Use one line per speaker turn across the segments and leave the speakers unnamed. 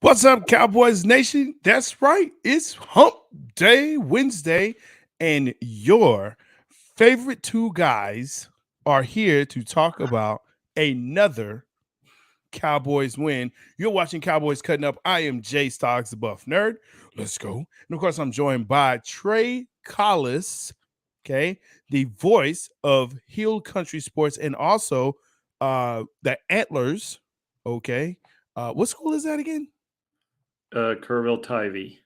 What's up, Cowboys Nation? That's right. It's Hump Day Wednesday, and your favorite two guys are here to talk about another Cowboys win. You're watching Cowboys Cutting Up. I am J-Stogs, the Buff Nerd. Let's go. And of course, I'm joined by Trey Collis, okay, the voice of Hill Country Sports and also the Antlers, okay. What school is that again?
Kerrville Tivy.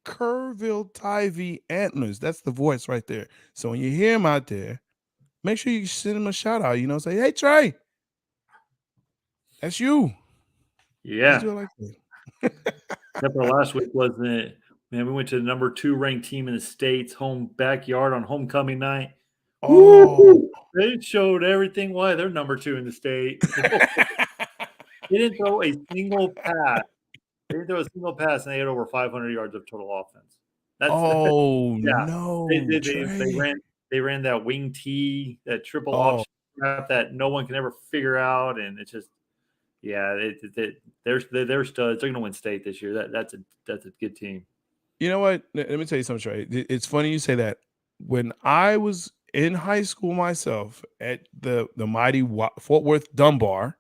Kerrville Tivy Antlers. That's the voice right there. So when you hear him out there, make sure you send him a shout out. Say, "Hey Trey, that's you."
Yeah.
Just do it like that.
Except for last week, wasn't it? Man, we went to the number 2 ranked team in the state's home backyard on homecoming night.
Oh,
They showed everything why they're number 2 in the state. They didn't throw a single pass. And they had over 500 yards of total offense. Yeah.
no,
They ran that wing T, that triple option crap that no one can ever figure out, and it's just they're studs. They're going to win state this year. That's a good team.
You know what? Let me tell you something, Trey. It's funny you say that. When I was in high school myself at the mighty Fort Worth Dunbar,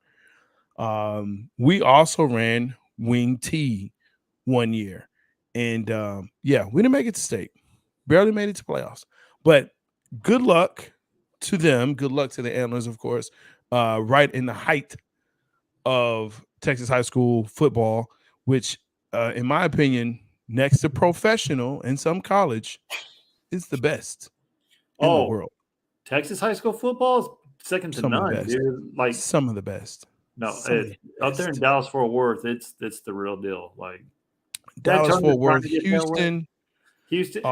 we also ran wing T one year. And we didn't make it to state. Barely made it to playoffs. But good luck to them. Good luck to the Antlers, of course. Right in the height of Texas high school football, which, in my opinion, next to professional and some college, is the best in the world.
Texas high school football is second to none, dude. Like
some of the best.
No, out there in Dallas Fort Worth, it's the real deal. Like
Dallas Fort Worth, Houston.
Houston,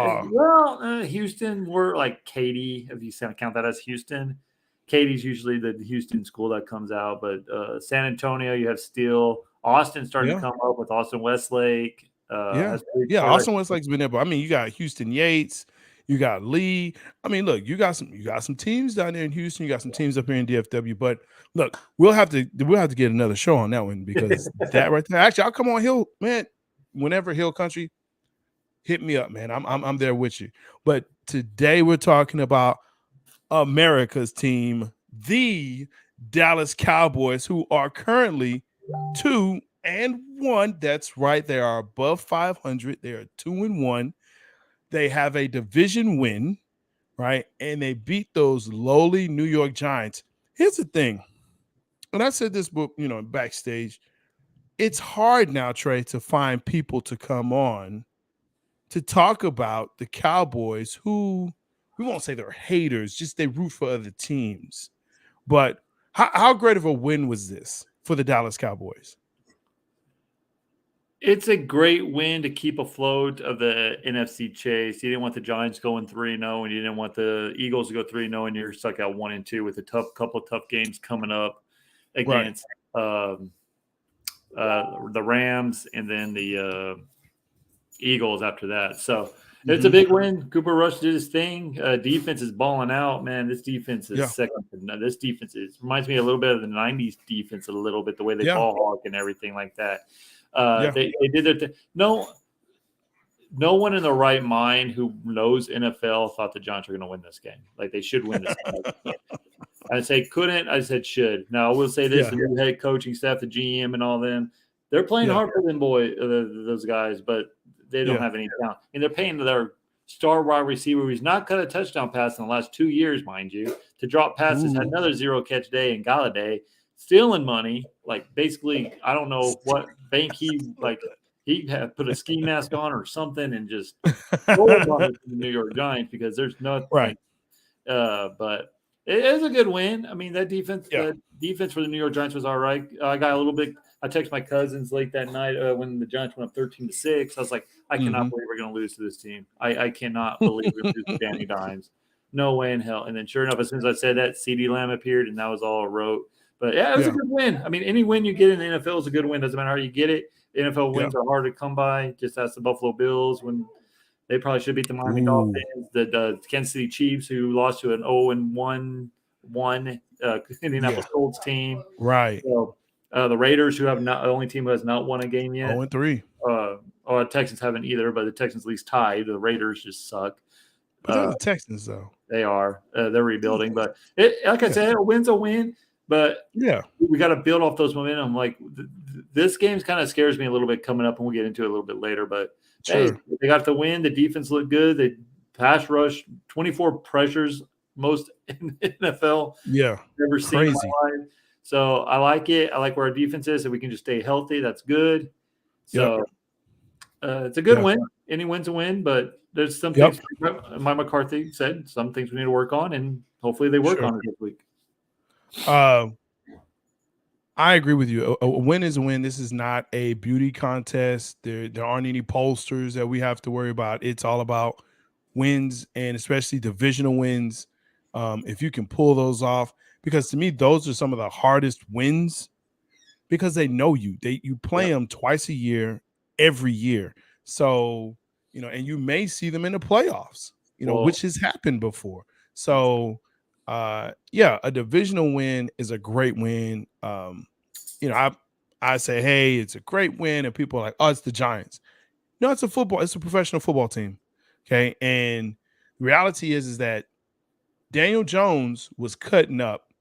we're like Katy, if you count that as Houston. Katy's usually the Houston school that comes out, but San Antonio, you have Steele. Austin's starting to come up with Austin Westlake.
Austin Westlake's been there, but I mean, you got Houston Yates, you got Lee. I mean, look, you got some teams down there in Houston. You got some teams up here in DFW. But look, we'll have to get another show on that one because that right there. Actually, I'll come on Hill, man. Whenever Hill Country, hit me up, man. I'm there with you. But today we're talking about America's team, the Dallas Cowboys, who are currently 2-1. That's right. They are above 500. They are 2-1. They have a division win, right? And they beat those lowly New York Giants. Here's the thing. And I said this book, backstage. It's hard now, Trey, to find people to come on to talk about the Cowboys who, we won't say they're haters, just they root for other teams. But how great of a win was this for the Dallas Cowboys?
It's a great win to keep afloat of the NFC chase. You didn't want the Giants going 3-0, and you didn't want the Eagles to go 3-0, and you're stuck at 1-2 with a couple of tough games coming up against the Rams and then the Eagles after that. So it's a big win. Cooper Rush did his thing. Defense is balling out, man. This defense is second to none. This defense reminds me a little bit of the 90s defense a little bit, the way they ball hawk and everything like that. They did their thing. No one in the right mind who knows NFL thought the Giants were going to win this game. Like, they should win this game. I say couldn't. I said should. Now, I will say this: the new head coaching staff, the GM, and all them, they're playing hard for them those guys, but they don't have any talent. And they're paying their star wide receiver, who's not cut a touchdown pass in the last 2 years, mind you, to drop passes. Had another 0-catch day in Galladay, stealing money. Like, basically, I don't know what bank he had put a ski mask on or something and just stole money from the New York Giants because there's nothing.
Right.
But it is a good win. I mean, that defense, the defense for the New York Giants was all right. I got a little bit. I texted my cousins late that night when the Giants went up 13-6. I was like, I cannot believe we're going to lose to this team. I cannot believe we're going to lose to Danny Dimes. No way in hell. And then, sure enough, as soon as I said that, CeeDee Lamb appeared, and that was all I wrote. But it was a good win. I mean, any win you get in the NFL is a good win. Doesn't matter how you get it. The NFL wins are hard to come by. Just ask the Buffalo Bills when they probably should beat the Miami Dolphins, the Kansas City Chiefs, who lost to an 0-1 Indianapolis Colts team.
Right.
So The Raiders, who have not the only team who has not won a game yet.
0-3.
Texans haven't either, but the Texans at least tied. The Raiders just suck.
But they're the Texans, though.
They are. They're rebuilding, but like I said, a win's a win. But we got to build off those momentum. Like this game kind of scares me a little bit coming up, and we'll get into it a little bit later. But hey, they got the win. The defense looked good. They pass rush 24 pressures, most in the NFL.
Yeah,
never seen in my life. So I like it. I like where our defense is. If we can just stay healthy, that's good. So it's a good win. Any win's a win, but there's some things. Mike McCarthy said some things we need to work on, and hopefully they work on it this week.
I agree with you. A win is a win. This is not a beauty contest. There aren't any pollsters that we have to worry about. It's all about wins, and especially divisional wins. If you can pull those off, because to me, those are some of the hardest wins because they know you. You play them twice a year, every year. So, and you may see them in the playoffs, which has happened before. So, a divisional win is a great win. I say, hey, it's a great win, and people are like, oh, it's the Giants. No, it's a professional football team. Okay. And the reality is that Daniel Jones was cutting up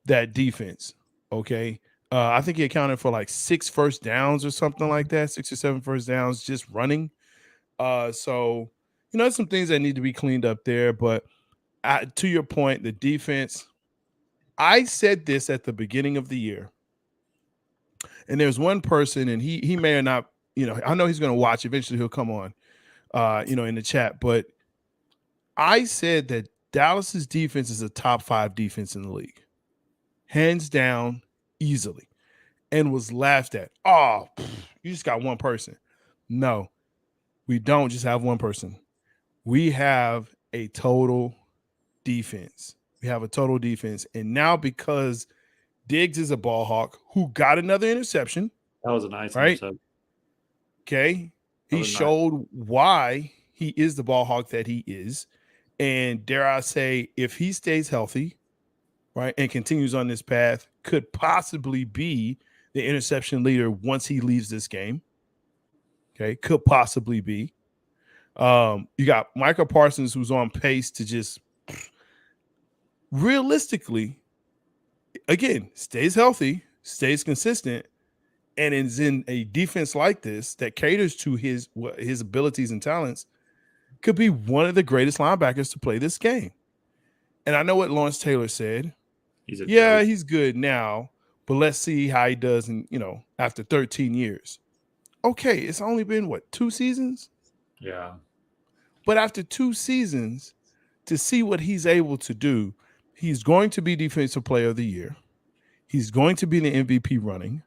that defense. Okay. I think he accounted for like 6 first downs or something like that, 6 or 7 first downs just running. So, there's some things that need to be cleaned up there. But to your point, the defense, I said this at the beginning of the year. And there's one person, and he may or not, I know he's going to watch. Eventually he'll come on, in the chat. But I said that Dallas's defense is a top 5 defense in the league. Hands down, easily. And was laughed at. Oh, you just got one person. No, we don't just have one person. We have a total defense. We have a total defense. And now because Diggs is a ball hawk who got another interception.
That was a nice interception.
Okay. He showed why he is the ball hawk that he is. And dare I say, if he stays healthy, right, and continues on this path, could possibly be the interception leader once he leaves this game. Okay. Could possibly be. You got Micah Parsons, who's on pace to just realistically, again, stays healthy, stays consistent, and is in a defense like this that caters to his abilities and talents, could be one of the greatest linebackers to play this game. And I know what Lawrence Taylor said. He's good now, but let's see how he does after 13 years. Okay, it's only been 2 seasons?
Yeah.
But after 2 seasons, to see what he's able to do, he's going to be Defensive Player of the Year. He's going to be the MVP running,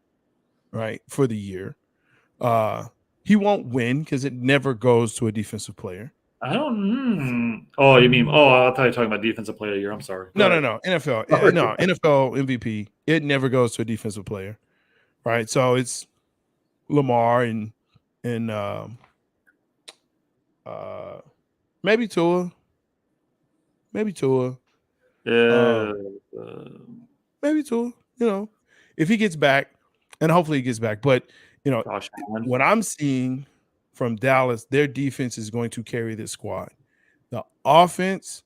right, for the year. He won't win because it never goes to a defensive player.
I don't. Oh, you mean? Oh, I thought you were talking about Defensive Player of the Year. I'm sorry.
No. NFL. No, NFL MVP. It never goes to a defensive player, right? So it's Lamar and maybe Tua. Maybe Tua.
Yeah.
Maybe Tua. If he gets back, and hopefully he gets back. But, what I'm seeing from Dallas, their defense is going to carry this squad. The offense,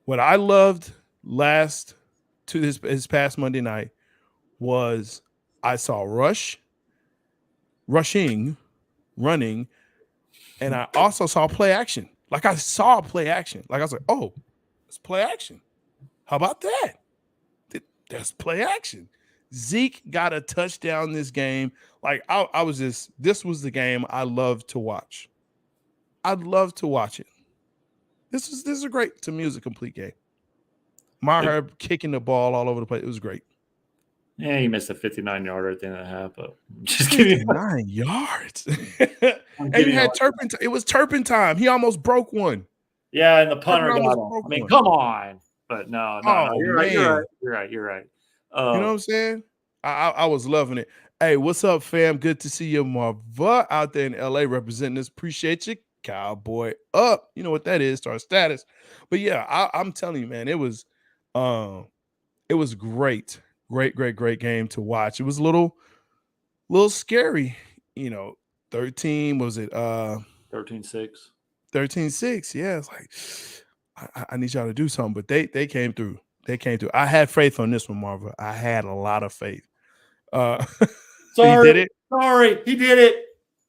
what I loved his past Monday night was I saw rushing, running, and I also saw play action. Like I saw play action. Like I was like, oh, it's play action. How about that? That's play action. Zeke got a touchdown this game. Like this was the game I loved to watch. I'd love to watch it. This is a great, to me, it was a complete game. Herb kicking the ball all over the place. It was great.
Yeah, he missed a 59-yarder at the end of the half, but just kidding.
9 yards. And you had turpentine. It was turpentine. He almost broke one.
Yeah, and the punter got him. I mean, come on. But no. You're right. You're right.
You know what I'm saying? I was loving it. Hey, what's up, fam? Good to see you, Marva, out there in LA representing us. Appreciate you. Cowboy up. You know what that is, star status. But yeah, I'm telling you, man, it was great. great game to watch. It was a little scary, 13 was it
13-6.
13-6. Yeah, it's like I need y'all to do something, but they came through. They came through. I had faith on this one, Marva. I had a lot of faith.
Sorry,
he did it.
Sorry, he did it.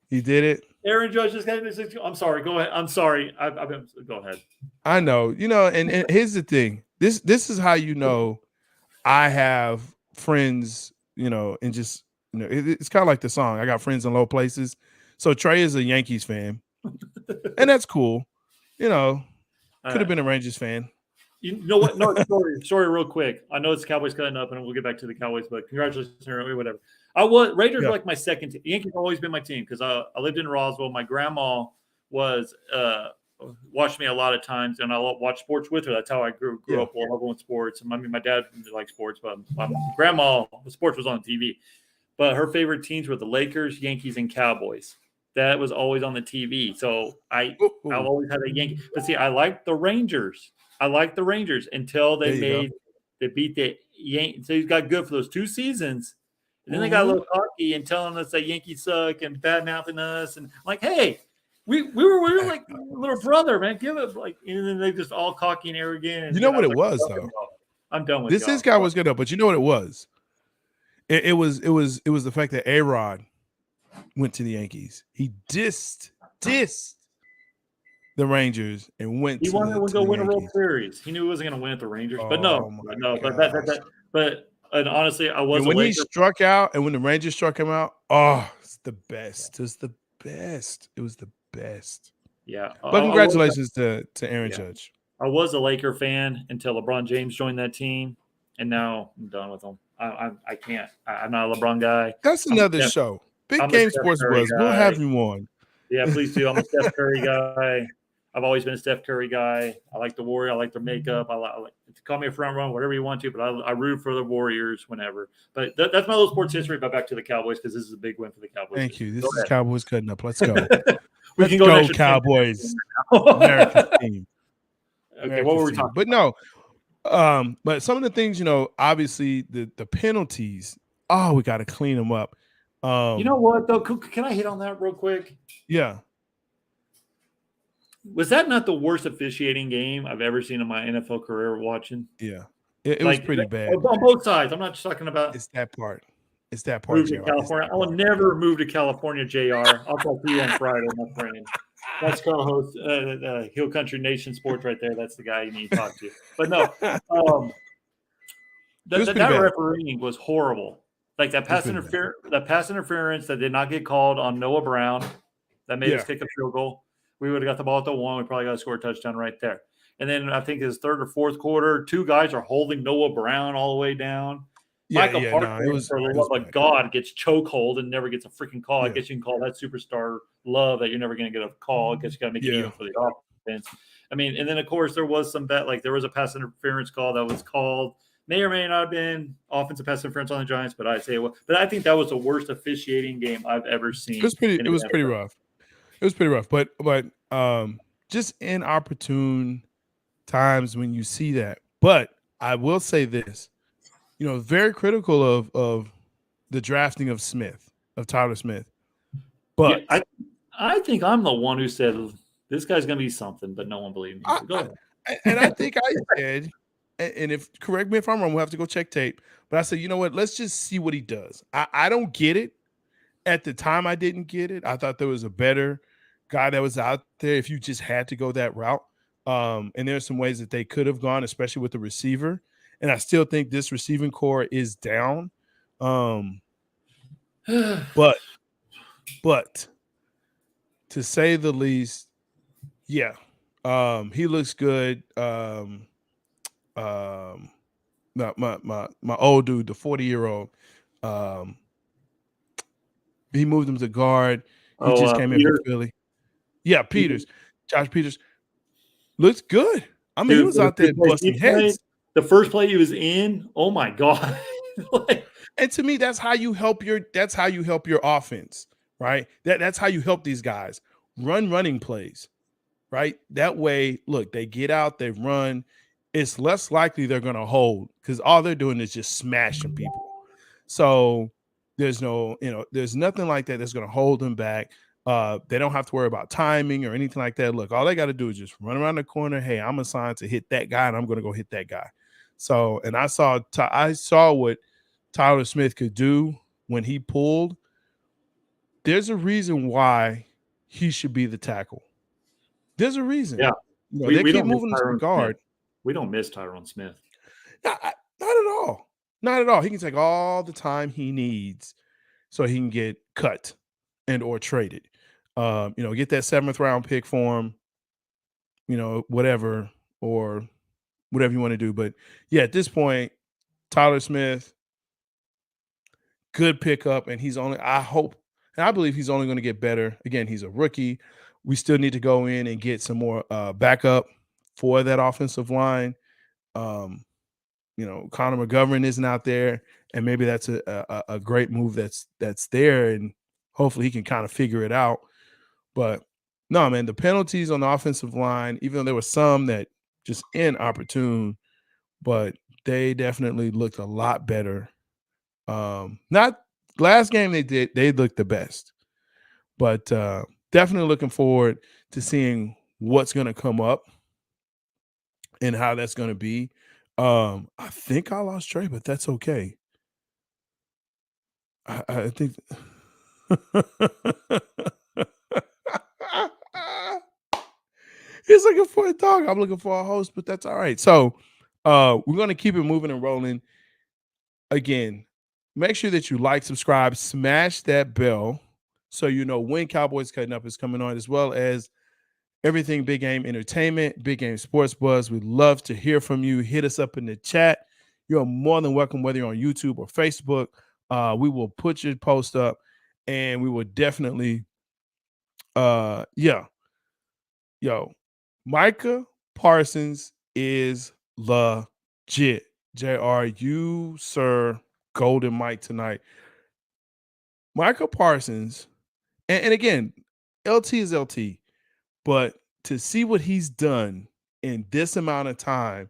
He did it.
Aaron Judge just got into 60. I'm sorry. Go ahead. I'm sorry. I've been. Go ahead.
I know. And here's the thing. This is how I have friends. And just it's kind of like the song. I got friends in low places. So Trey is a Yankees fan, and that's cool. Could have been a Rangers fan.
You know what? No, sorry, real quick. I know it's Cowboys cutting up, and we'll get back to the Cowboys, but congratulations, or whatever. Raiders were like my second team. Yankees have always been my team because I lived in Roswell. My grandma was watched me a lot of times, and I watched sports with her. That's how I grew up loving sports. And my dad didn't like sports, but my grandma, sports was on TV. But her favorite teams were the Lakers, Yankees, and Cowboys. That was always on the TV. So I've always had a Yankee. But see, I liked the Rangers. Until they beat the Yankees. So he got good for those 2 seasons. And then they got a little cocky and telling us that Yankees suck and bad mouthing us. And I'm like, hey, we were like little brother, man. Give it and then they just all cocky and arrogant. And,
you know what it was though?
I'm done with
this. This guy was good up, but you know what it was? It was the fact that A-Rod went to the Yankees. He dissed the Rangers and went.
He wanted to go win a World Series. He knew he wasn't going to win at the Rangers, but and honestly, I was.
When he struck out, and when the Rangers struck him out, it's the best. It was the best. It was the best.
Yeah,
but congratulations to Aaron Judge.
I was a Laker fan until LeBron James joined that team, and now I'm done with him. I can't. I'm not a LeBron guy.
That's another show. Big Game Sports Buzz. We'll have you on.
Yeah, please do. I'm a Steph Curry guy. I've always been a Steph Curry guy. I like the Warrior. I like their makeup. I like call me a front runner, whatever you want to, but I root for the Warriors whenever. But that's my little sports history. But back to the Cowboys because this is a big win for the Cowboys.
Thank you. This is Cowboys cutting up. Let's go.
We can go
Cowboys. American team.
Okay, what were we talking?
But no, but some of the things, obviously the penalties. Oh, we got to clean them up.
You know what though? Can I hit on that real quick?
Yeah.
Was that not the worst officiating game I've ever seen in my NFL career watching?
Yeah. It was pretty bad.
On both sides. I'm not just talking about.
It's that part.
Move to California. I will never move to California, JR. I'll talk to you on Friday, my friend. That's co-host Hill Country Nation Sports right there. That's the guy you need to talk to. But no, that refereeing was horrible. Like that pass interference that did not get called on Noah Brown that made us kick a field goal. We would have got the ball at the 1. We probably got to score a touchdown right there. And then I think his third or fourth quarter, 2 guys are holding Noah Brown all the way down. Michael Parker, for the love of God, gets chokehold and never gets a freaking call. I guess you can call that superstar love that you're never going to get a call. I guess you got to make it even for the offense. I mean, and then, of course, there was some bet. Like there was a pass interference call that was called. May or may not have been offensive pass interference on the Giants, but I say it was. But I think that was the worst officiating game I've ever seen.
It was pretty rough. It was pretty rough, but just inopportune times when you see that. But I will say this, very critical of the drafting of Tyler Smith. But
yeah, I think I'm the one who said this guy's going to be something, but no one believed me. So go ahead.
And I think I said, and if correct me if I'm wrong, we'll have to go check tape. But I said, you know what? Let's just see what he does. I don't get it. At the time, I didn't get it. I thought there was a better guy that was out there if you just had to go that route. And there's some ways that they could have gone, especially with the receiver. And I still think this receiving core is down. But to say the least, yeah, he looks good. My old dude, the 40-year-old, he moved him to guard. He just came in from Philly. Yeah, Peters. Josh Peters looks good. I mean, he was out there busting heads.
The first play he was in, oh my God.
And to me, that's how you help your offense, right? That's how you help these guys. Running plays, right? That way, look, they get out, they run. it's less likely they're going to hold because all they're doing is just smashing people. So there's there's nothing like that that's going to hold them back. They don't have to worry about timing or anything like that. Look, all they got to do is just run around the corner. Hey, I'm assigned to hit that guy, and I'm going to go hit that guy. So, and I saw what Tyler Smith could do when he pulled. There's a reason why he should be the tackle. There's a reason.
Yeah,
They
we
keep
don't miss
moving to the
Tyrone
guard.
Smith. We don't miss Tyrone Smith.
Not at all. Not at all. He can take all the time he needs so he can get cut and or traded. Get that 7th round pick for him, whatever, or whatever you want to do. But yeah, at this point, Tyler Smith, good pickup, and I hope and I believe he's only going to get better. Again, he's a rookie. We still need to go in and get some more backup for that offensive line. Connor McGovern isn't out there, and maybe that's a great move that's there, and hopefully he can kind of figure it out. But no, man, the penalties on the offensive line, even though there were some that just inopportune, but they definitely looked a lot better. Not last game they looked the best, but definitely looking forward to seeing what's going to come up and how that's going to be. I think I lost Trey, but that's okay. I think he's looking for a dog. I'm looking for a host, but that's all right. So we're going to keep it moving and rolling. Again, make sure that you like, subscribe, smash that bell so you know when Cowboys Cutting Up is coming on, as well as everything Big Game Entertainment, Big Game Sports Buzz. We'd love to hear from you. Hit us up in the chat. You're more than welcome, whether you're on YouTube or Facebook. We will put your post up, and we will definitely, Micah Parsons is legit. JR, you, sir, Golden Mike tonight. Micah Parsons, and again, LT is LT, but to see what he's done in this amount of time,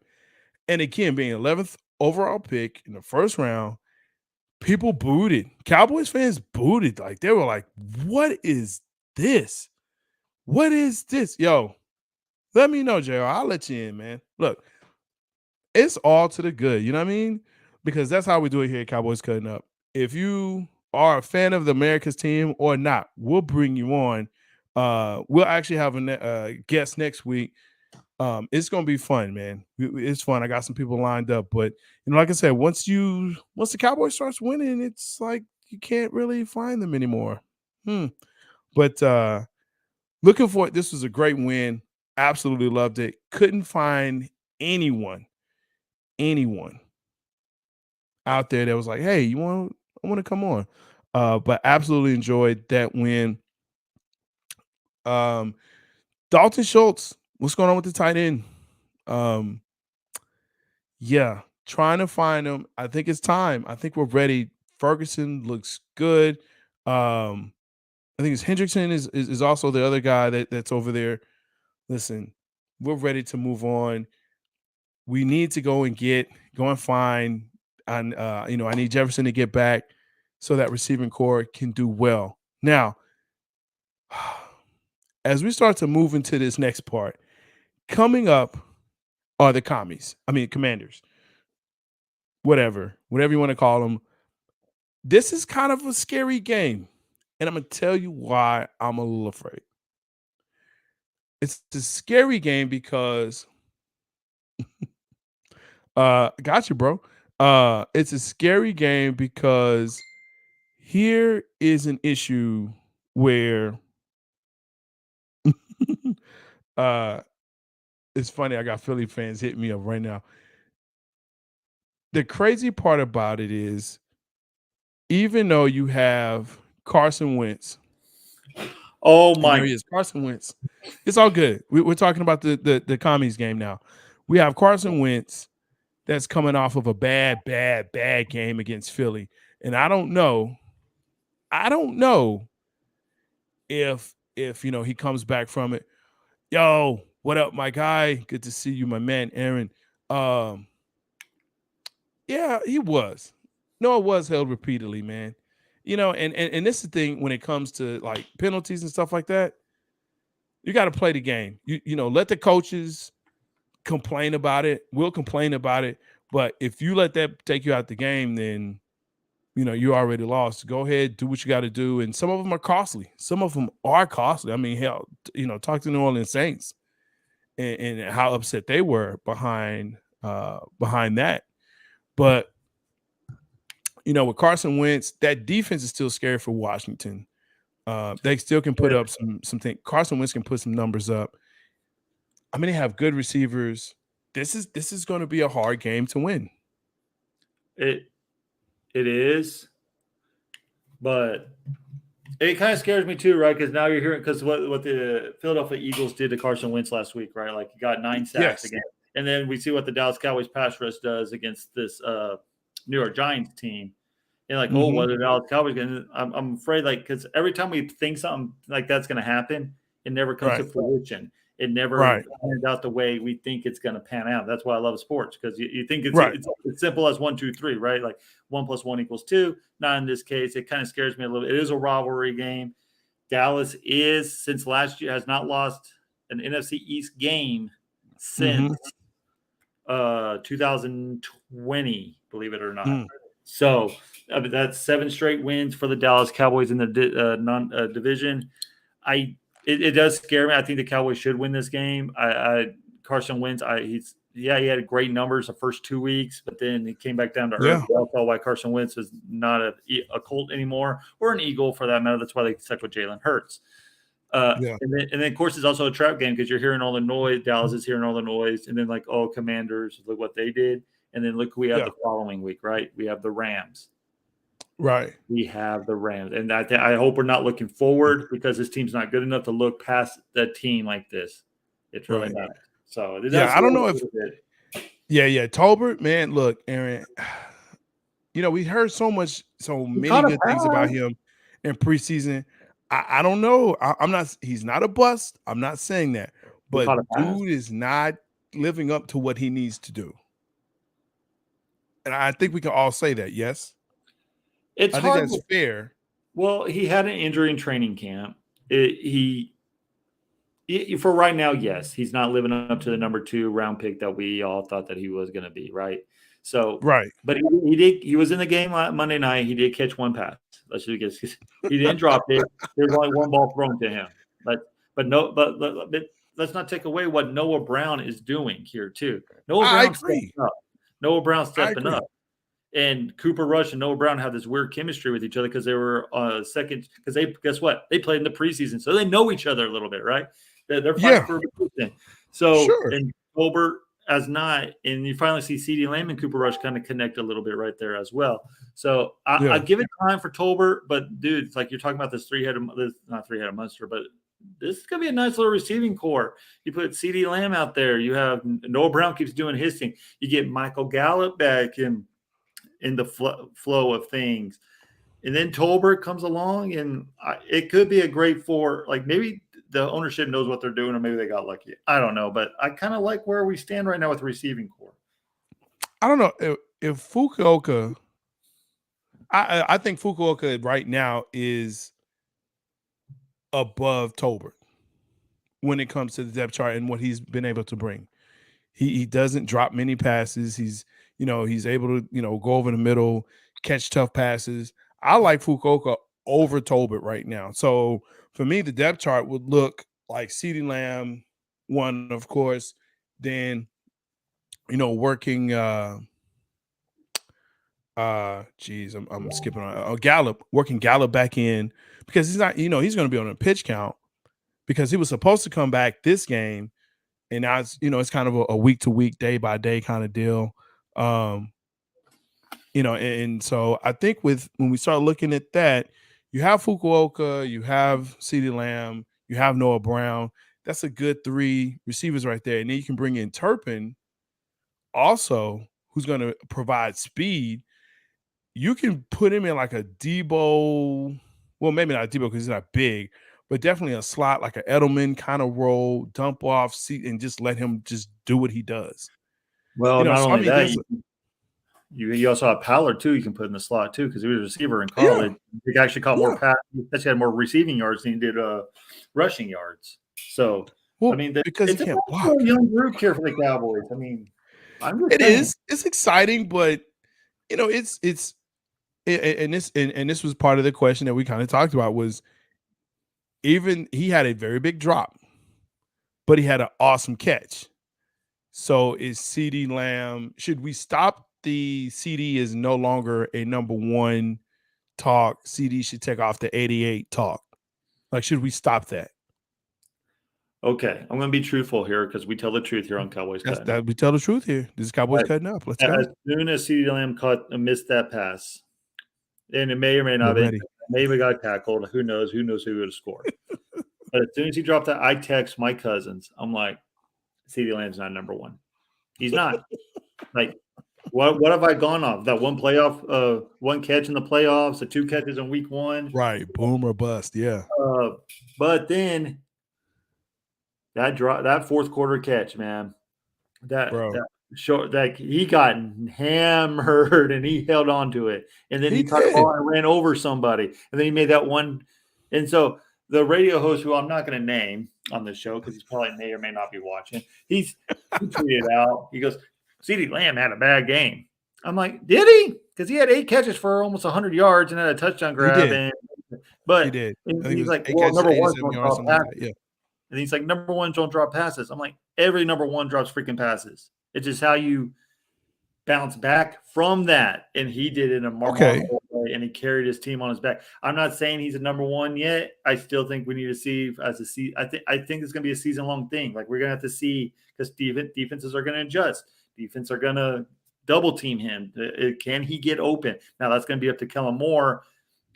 and again, being 11th overall pick in the first round, people booted. Cowboys fans booted. Like, they were like, what is this? What is this? Yo, let me know, JR. I'll let you in, man. Look, it's all to the good. You know what I mean? Because that's how we do it here at Cowboys Cutting Up. If you are a fan of the America's team or not, we'll bring you on. We'll actually have a guest next week. It's gonna be fun, man. It's fun. I got some people lined up, but like I said, once the Cowboys starts winning, it's like you can't really find them anymore. But looking for it. This was a great win. Absolutely loved it. Couldn't find anyone out there that was like, hey, I want to come on. But absolutely enjoyed that win. Dalton Schultz, what's going on with the tight end? Trying to find him. I think it's time. I think we're ready. Ferguson looks good. I think it's Hendrickson is also the other guy that's over there. Listen, we're ready to move on. We need to go and find, and I need Jefferson to get back so that receiving core can do well. Now, as we start to move into this next part, coming up are the Commanders. Whatever you want to call them. This is kind of a scary game, and I'm going to tell you why I'm a little afraid. It's a scary game because got you, bro. It's a scary game because here is an issue where it's funny. I got Philly fans hitting me up right now. The crazy part about it is, even though you have Carson Wentz,
oh my,
there he is, Carson Wentz. It's all good. We're talking about the commies game now. We have Carson Wentz that's coming off of a bad game against Philly, and I don't know if he comes back from it. Yo, what up, my guy? Good to see you, my man, Aaron. Um, yeah, he was. No, it was held repeatedly, man. And this is the thing when it comes to like penalties and stuff like that. You got to play the game. Let the coaches complain about it. We'll complain about it. But if you let that take you out the game, then you already lost. Go ahead, do what you got to do. And some of them are costly. Some of them are costly. I mean, hell, talk to New Orleans Saints and how upset they were behind that. But with Carson Wentz, that defense is still scary for Washington. They still can put up some things. Carson Wentz can put some numbers up. I mean, they have good receivers. This is going to be a hard game to win.
It is, but it kind of scares me too, right? Because now you're hearing what the Philadelphia Eagles did to Carson Wentz last week, right? Like he got 9 sacks again, and then we see what the Dallas Cowboys pass rush does against this New York Giants team. And like, oh, what are the Dallas Cowboys going to? I'm afraid, like, because every time we think something like that's going to happen, it never comes to fruition. It never pans out the way we think it's going to pan out. That's why I love sports, because you think it's simple as 1, 2, 3, right? Like 1 + 1 = 2. Not in this case. It kind of scares me a little bit. It is a rivalry game. Dallas since last year, has not lost an NFC East game since 2020, believe it or not. So that's 7 straight wins for the Dallas Cowboys in the division. It does scare me. I think the Cowboys should win this game. Carson Wentz, he had great numbers the first 2 weeks, but then he came back down to earth. We all saw why Carson Wentz is not a Colt anymore, or an Eagle for that matter. That's why they stuck with Jalen Hurts. And then, of course, it's also a trap game because you're hearing all the noise. Dallas is hearing all the noise. And then, like, oh, Commanders, look what they did. And then look who we have the following week, right? We have the Rams.
Right.
We have the Rams. And I hope we're not looking forward, because this team's not good enough to look past a team like this. It's really not. So,
I don't know if – Tolbert, man, look, Aaron, we heard so many good things about him in preseason. I don't know. He's not a bust. I'm not saying that. But dude is not living up to what he needs to do. And I think we can all say that, yes? I think that's fair.
Well, he had an injury in training camp. For right now, yes, he's not living up to the number 2 round pick that we all thought that he was going to be, right? So, but he was in the game Monday night. He did catch 1 pass. He didn't drop it. There's only 1 ball thrown to him. But let's not take away what Noah Brown is doing here too. Noah Brown stepping up. And Cooper Rush and Noah Brown have this weird chemistry with each other because they were second. Because guess what? They played in the preseason, so they know each other a little bit, right? They're fighting for a position. So, and Colbert as not, and you finally see CeeDee Lamb and Cooper Rush kind of connect a little bit right there as well. So I give it time for Tolbert, but dude, it's like you're talking about this not three-headed monster, but this is gonna be a nice little receiving core. You put CeeDee Lamb out there, you have Noah Brown keeps doing his thing. You get Michael Gallup back in the flow of things, and then Tolbert comes along, and it could be a great like maybe the ownership knows what they're doing, or maybe they got lucky. I don't know, but I kind of like where we stand right now with the receiving core.
I don't know if Fukuoka. I think Fukuoka right now is above Tolbert when it comes to the depth chart and what he's been able to bring. He doesn't drop many passes. He's able to go over the middle, catch tough passes. I like Fukuoka over Tolbert right now. So for me, the depth chart would look like CeeDee Lamb, one, of course, then working I'm skipping on Gallup, working Gallup back in, because he's not, he's going to be on a pitch count because he was supposed to come back this game, and now it's it's kind of a week to week, day by day kind of deal. And so I think when we start looking at that, you have Fukuoka, you have CeeDee Lamb, you have Noah Brown. That's a good 3 receivers right there. And then you can bring in Turpin also, who's going to provide speed. You can put him in like a Debo, well, maybe not Debo because he's not big, but definitely a slot, like an Edelman kind of role, dump off seat, and just let him just do what he does.
Well, not only that,
there's
you also have Pollard too. You can put in the slot too because he was a receiver in college. He actually caught more passes. He actually had more receiving yards than he did rushing yards. So I mean,
because
it's
he can't
a
block.
young group here for the Cowboys. I mean,
It is. It's exciting, but it's and this was part of the question that we kind of talked about was even he had a very big drop, but he had an awesome catch. So is CeeDee Lamb? Should we stop the CeeDee is no longer a number one talk? CeeDee should take off the 88 talk. Like, should we stop that?
Okay, I'm going to be truthful here because we tell the truth here on Cowboys Cutting Up.
We tell the truth here. This is Cowboys Cutting Up. Let's go.
As soon as CeeDee Lamb missed that pass, and it may or may not be, maybe got tackled. Who knows? Who knows who would have scored? But as soon as he dropped that, I text my cousins. I'm like, CeeDee Lamb's not number one. He's not. Like, what have I gone off? That one playoff, one catch in the playoffs, the 2 catches in week 1.
Right, boom or bust, yeah.
But then that fourth quarter catch, man, that he got hammered and he held on to it, and then he caught the ball and ran over somebody, and then he made that one, and so the radio host, who I'm not going to name on the show because he's probably may or may not be watching, he tweeted out, he goes, CeeDee Lamb had a bad game. I'm like, did he? Because he had 8 catches for almost 100 yards and had a touchdown grab. But
he did.
And he's like, well, number one don't drop passes. And he's like, number one don't drop passes. I'm like, every number one drops freaking passes. It's just how you bounce back from that. And he did it in a remarkable way, and he carried his team on his back. I'm not saying he's a number one yet. I still think we need to see I think it's going to be a season-long thing. Like, we're going to have to see, because defenses are going to adjust. Defense are going to double team him. Can he get open? Now, that's going to be up to Kellen Moore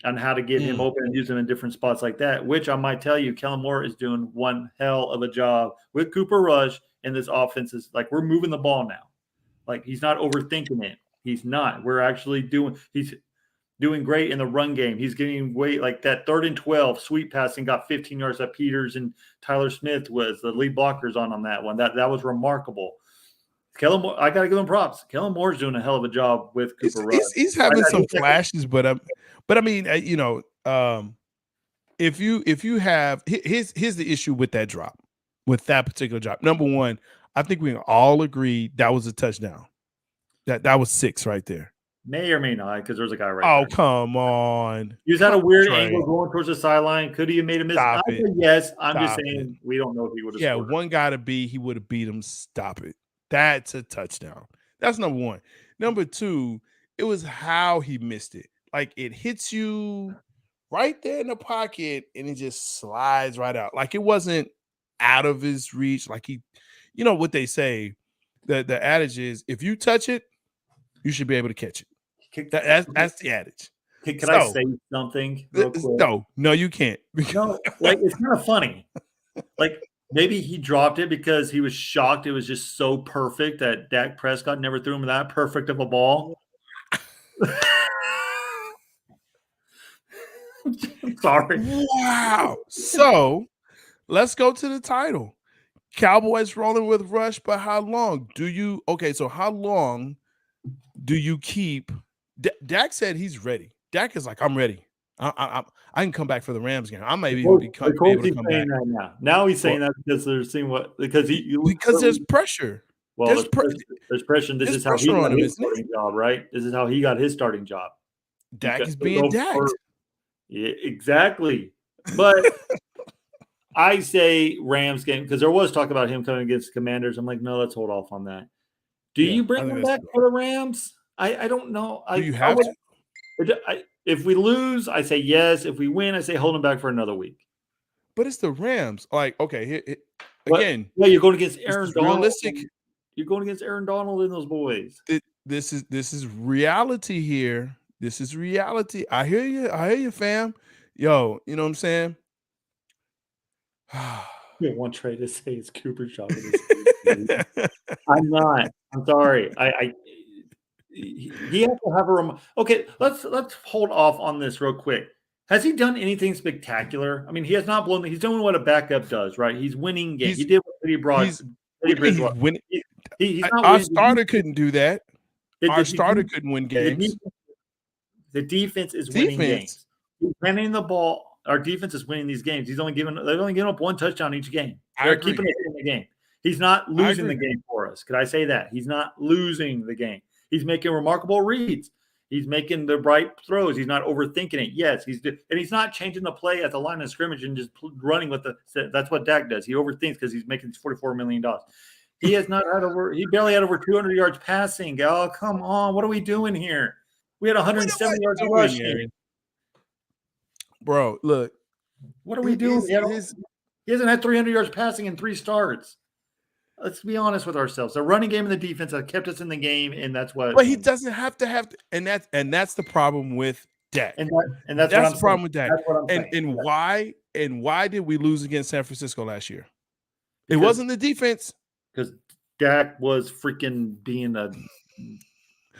on how to get him open and use him in different spots like that, which I might tell you, Kellen Moore is doing one hell of a job with Cooper Rush in this offense. Like, we're moving the ball now. Like, he's not overthinking it. He's not. He's doing great in the run game. He's getting weight, like that 3rd and 12 sweep passing got 15 yards that Peters and Tyler Smith was the lead blockers on that one. That was remarkable. Kellen Moore, I got to give him props. Kellen Moore's doing a hell of a job with Cooper Rush.
He's having some flashes, but I mean, if you have, here's the issue with that drop, with that particular drop. Number one, I think we can all agree that was a touchdown. That was 6 right there.
May or may not, because there's a guy right there.
Oh, come on.
He was at a weird angle going towards the sideline. Could he have made a miss? Yes. I'm just saying we don't know if he would have scored.
One got to be, he would have beat him. Stop it. That's a touchdown. That's number one. Number two, it was how he missed it. Like, it hits you right there in the pocket and it just slides right out. Like, it wasn't out of his reach. Like, what they say, the adage is, if you touch it, you should be able to catch it. That's the adage.
Can I say something real quick?
No, you can't.
No, like, it's kind of funny. Like, maybe he dropped it because he was shocked. It was just so perfect that Dak Prescott never threw him that perfect of a ball. I'm sorry.
Wow. So let's go to the title. Cowboys rolling with Rush, but how long so how long do you keep? Dak said he's ready. Dak is like, I'm ready. I can come back for the Rams game. I might even be able to come back.
Now he's saying that because they're seeing because
there's pressure.
Well, there's pressure. This is how he got his starting job, right? This is how he got his starting job.
Dak is being Dak.
Yeah, exactly. But I say Rams game, because there was talk about him coming against the Commanders. I'm like, no, let's hold off on that. Do you bring him back for the Rams? I don't know.
Do you have to?
If we lose, I say yes. If we win, I say hold him back for another week.
But it's the Rams. Like, okay, again.
Yeah, you're going against Aaron Donald.
Realistic.
You're going against Aaron Donald and those boys.
This is reality here. This is reality. I hear you, fam. Yo, you know what I'm saying?
One trade to say it's Cooper Shop. I'm not. I'm sorry. He has to have a okay. Let's hold off on this real quick. Has he done anything spectacular? I mean, he has not blown. He's doing what a backup does, right? He's winning games. He did what he brought.
He's winning.
He's not
Our
winning.
starter couldn't do that. Our
The
starter couldn't win games.
The defense is winning games. He's handing the ball. Our defense is winning these games. They've only given up one touchdown each game. They're keeping us in the game. He's not losing the game for us. Could I say that? He's not losing the game. He's making remarkable reads. He's making the right throws. He's not overthinking it. Yes, and he's not changing the play at the line of scrimmage and just running with that's what Dak does. He overthinks because he's making $44 million. He has not had he barely had over 200 yards passing. Oh, come on. What are we doing here? We had 170 yards rushing.
Bro, look.
What are we doing? He hasn't had 300 yards passing in 3 starts. Let's be honest with ourselves. The running game and the defense have kept us in the game, and that's what.
But he doesn't have to and that's the problem with Dak.
And that's
the problem with Dak. And why did we lose against San Francisco last year? It wasn't the defense.
Because Dak was freaking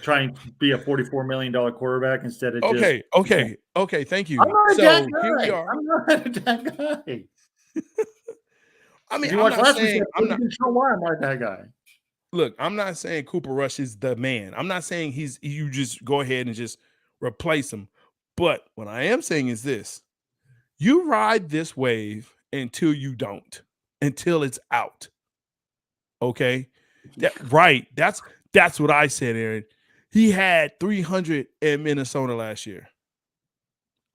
trying to be a $44 million quarterback instead of
okay. Thank you.
I'm not a Dak guy.
Here we are.
I'm not a Dak guy.
I mean,
I'm not that guy.
Look, I'm not saying Cooper Rush is the man. I'm not saying you just go ahead and just replace him. But what I am saying is this: you ride this wave until you don't, until it's out. Okay, that's what I said, Aaron. He had 300 in Minnesota last year.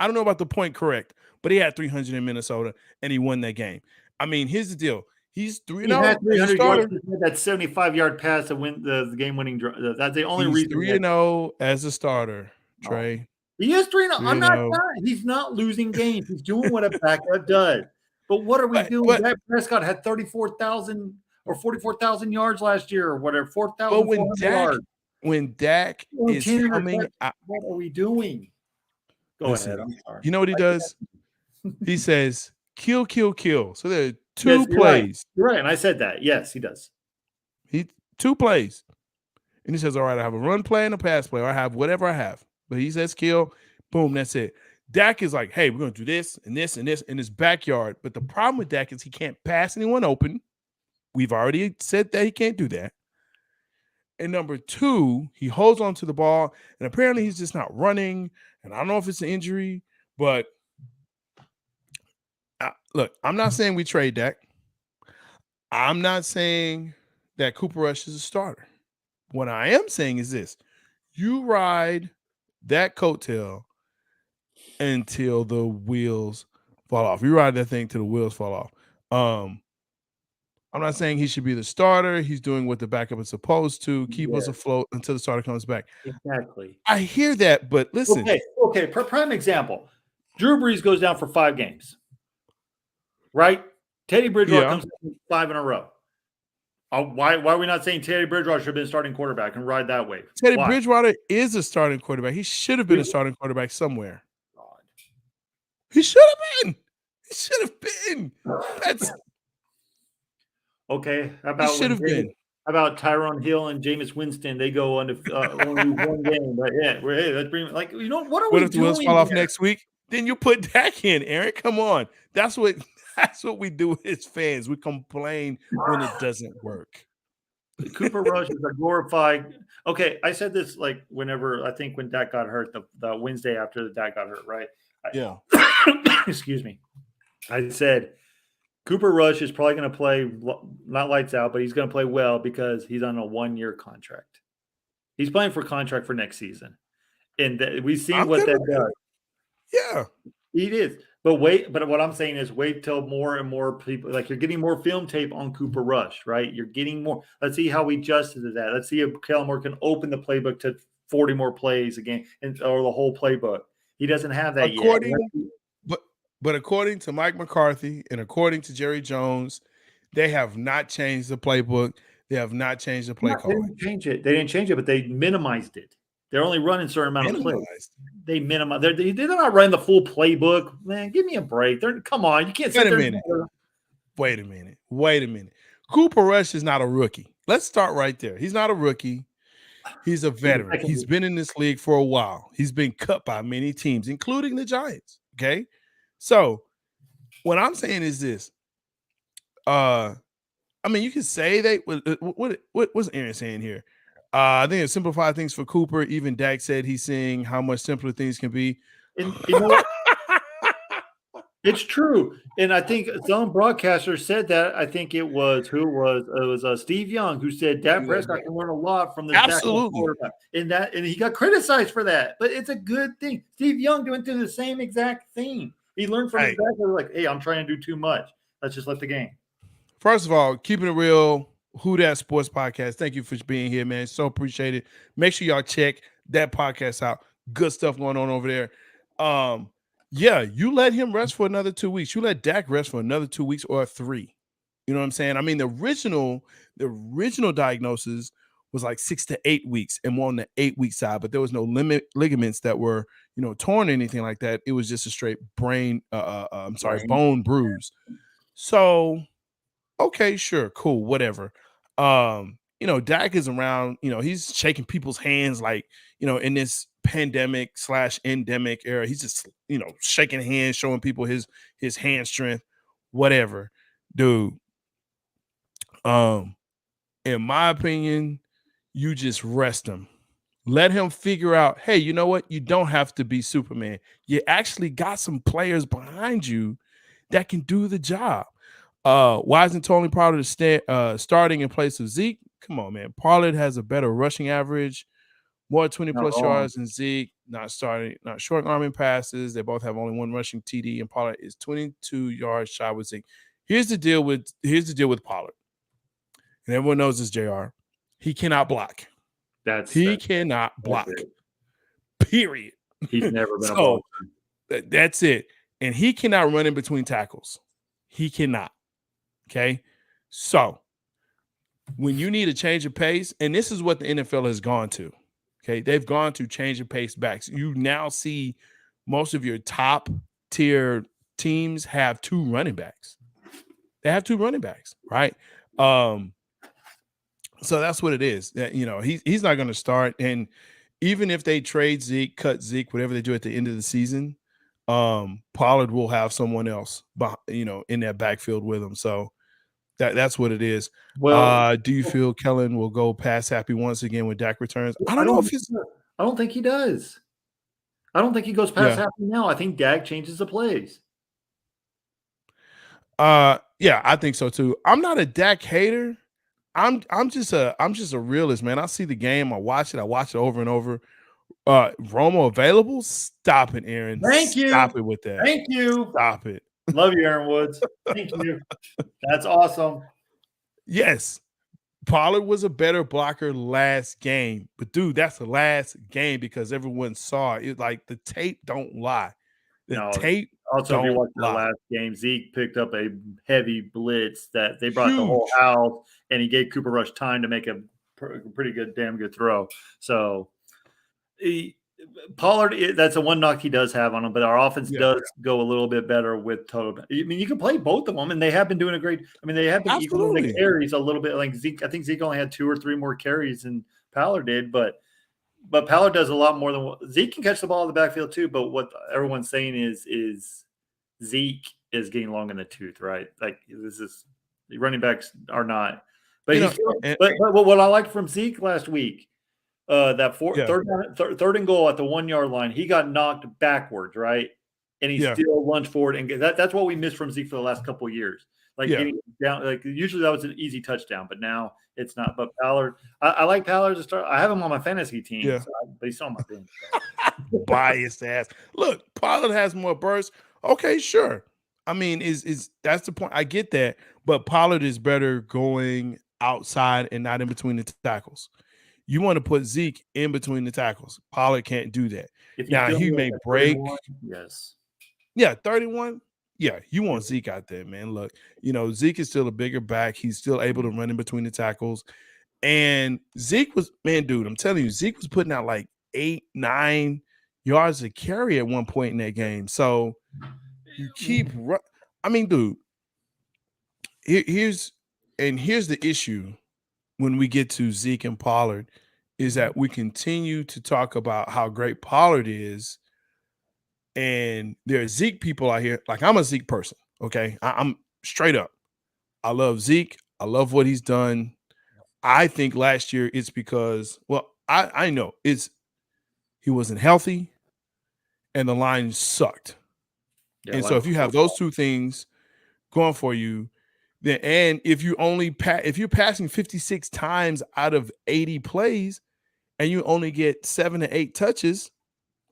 I don't know about the point correct, but he had 300 in Minnesota and he won that game. I mean, here's the deal. He's 3-0.
He had 300 yards. That 75-yard pass to win the game-winning drive. That's the only reason.
3-0 as a starter, Trey.
He is 3-0. I'm not done. He's not losing games. He's doing what a backup does. But what are we doing? Dak Prescott had 34,000 or 44,000 yards last year or whatever, 4,000 yards.
When Dak is coming out.
What are we doing? Go ahead. I'm sorry.
You know what he does? He says, kill, kill, kill. So there are 2 plays.
You're right. And I said that. Yes, he does.
2 plays. And he says, all right, I have a run play and a pass play. Or I have whatever I have. But he says kill. Boom, that's it. Dak is like, hey, we're going to do this and this and this in his backyard. But the problem with Dak is he can't pass anyone open. We've already said that he can't do that. And number 2, he holds on to the ball. And apparently he's just not running. And I don't know if it's an injury, but look, I'm not saying we trade Dak. I'm not saying that Cooper Rush is a starter. What I am saying is this. You ride that coattail until the wheels fall off. You ride that thing till the wheels fall off. I'm not saying he should be the starter. He's doing what the backup is supposed to, keep us afloat until the starter comes back.
Exactly.
I hear that, but listen.
Okay. Prime example. Drew Brees goes down for 5 games. Right? Teddy Bridgewater comes in 5 in a row. Why are we not saying Teddy Bridgewater should have been starting quarterback and ride that wave?
Teddy Bridgewater is a starting quarterback. He should have been a starting quarterback somewhere.
God.
He should have been. He should have been. That's
okay. How about Tyrone Hill and Jameis Winston? They go on only 1 game. But let's bring what are we doing?
What if the wheels fall off next week? Then you put Dak in, Aaron. Come on. That's what we do as fans. We complain when it doesn't work.
Cooper Rush is a glorified. Okay, I said this like when Dak got hurt, the Wednesday after the Dak got hurt, right?
Yeah.
Excuse me. I said Cooper Rush is probably going to play not lights out, but he's going to play well because he's on a 1-year contract. He's playing for contract for next season, and we've seen what that does.
Yeah,
it is. But what I'm saying is wait till more and more people, like you're getting more film tape on Cooper Rush, right? You're getting more. Let's see how we adjusted to that. Let's see if Kellen Moore can open the playbook to 40 more plays again, or the whole playbook. He doesn't have that yet.
But according to Mike McCarthy and according to Jerry Jones, they have not changed the playbook. They have not changed the play call.
They didn't change it. They didn't change it, but they minimized it. They're only running a certain amount of plays. They minimize. They're not running the full playbook. Man, give me a break. Come on. You can't sit there.
Wait a minute. Cooper Rush is not a rookie. Let's start right there. He's not a rookie. He's a veteran. He's been in this league for a while. He's been cut by many teams, including the Giants. Okay? So what I'm saying is this. I mean, you can say they what's Aaron saying here? I think it simplified things for Cooper. Even Dak said he's seeing how much simpler things can be.
And you know what? It's true, and I think some broadcasters said that. I think it was Steve Young who said Dak Prescott can learn a lot from this backup quarterback, and he got criticized for that. But it's a good thing. Steve Young went through the same exact thing. He learned from his backup. Like, hey, I'm trying to do too much. Let's just let the game.
First of all, keeping it real, Who Dat Sports Podcast. Thank you for being here, man. So appreciate it. Make sure y'all check that podcast out. Good stuff going on over there. Yeah, you let him rest for another 2 weeks. You let Dak rest for another 2 weeks or 3. You know what I'm saying? I mean, the original diagnosis was like 6 to 8 weeks and more on the 8-week side, but there was no ligaments that were, torn or anything like that. It was just a straight bone bruise. So, okay, sure, cool, whatever. Dak is around, he's shaking people's hands like, in this pandemic/endemic era. He's just, shaking hands, showing people his hand strength, whatever. Dude, in my opinion, you just rest him. Let him figure out, hey, you know what? You don't have to be Superman. You actually got some players behind you that can do the job. Why isn't Tony Pollard starting in place of Zeke? Come on, man. Pollard has a better rushing average, more 20-plus yards than Zeke, not short arming passes. They both have only one rushing TD, and Pollard is 22 yards shy with Zeke. Here's the deal with Pollard. And everyone knows this, JR. He cannot block. He cannot block. Period.
He's never been a blocker.
That's it. And he cannot run in between tackles. He cannot. Okay. So when you need a change of pace, and this is what the NFL has gone to. Okay. They've gone to change of pace backs. You now see most of your top tier teams have 2 running backs. They have 2 running backs, right? So that's what it is. He's not going to start. And even if they trade Zeke, cut Zeke, whatever they do at the end of the season, Pollard will have someone else, in that backfield with him. So that's what it is. Well, do you feel Kellen will go pass happy once again when Dak returns? I don't
think he does. I don't think he goes pass happy now. I think Dak changes the plays.
Yeah, I think so too. I'm not a Dak hater. I'm just a realist, man. I see the game. I watch it over and over. Romo available? Stop it, Aaron.
Thank you.
Stop it with that.
Thank you.
Stop it.
Love you, Aaron Woods. Thank you. That's awesome.
Yes. Pollard was a better blocker last game. But, dude, that's the last game because everyone saw it. Like, the tape don't lie. Tape
also, if you watch the last game, Zeke picked up a heavy blitz that they brought the whole house, and he gave Cooper Rush time to make a pretty damn good throw. So, Pollard, that's a one knock he does have on him, but our offense does go a little bit better with total. I mean, you can play both of them, and they have been doing a great. I mean, they have been equaling the carries a little bit. Like Zeke, I think Zeke only had 2 or 3 more carries than Pollard did, but Pollard does a lot more than what Zeke can catch the ball in the backfield too. But what everyone's saying is Zeke is getting long in the tooth, right? Like this is the running backs are not. But but what I liked from Zeke last week. That third and goal at the 1 yard line, he got knocked backwards, right? And he still lunged forward, and that's what we missed from Zeke for the last couple of years. Getting down, like usually that was an easy touchdown, but now it's not. But Pollard, I like Pollard to start. I have him on my fantasy team, but he's on my bench.
Biased ass. Look, Pollard has more burst. Okay, sure. I mean, is that's the point? I get that, but Pollard is better going outside and not in between the tackles. You want to put Zeke in between the tackles. Pollard can't do that. Now, he may break.
31, yes.
Yeah, 31. Yeah, you want Zeke out there, man. Look, Zeke is still a bigger back. He's still able to run in between the tackles. And Zeke was, man, dude, I'm telling you, Zeke was putting out like 8-9 yards a carry at one point in that game. So you keep I mean, dude, here's the issue. When we get to Zeke and Pollard is that we continue to talk about how great Pollard is. And there are Zeke people out here. Like I'm a Zeke person. Okay. I'm straight up. I love Zeke. I love what he's done. I think last year it's because, well, I know it's he wasn't healthy and the line sucked.
Yeah,
And so if you have those two things going for you, then and if you only if you're passing 56 times out of 80 plays and you only get 7 to 8 touches,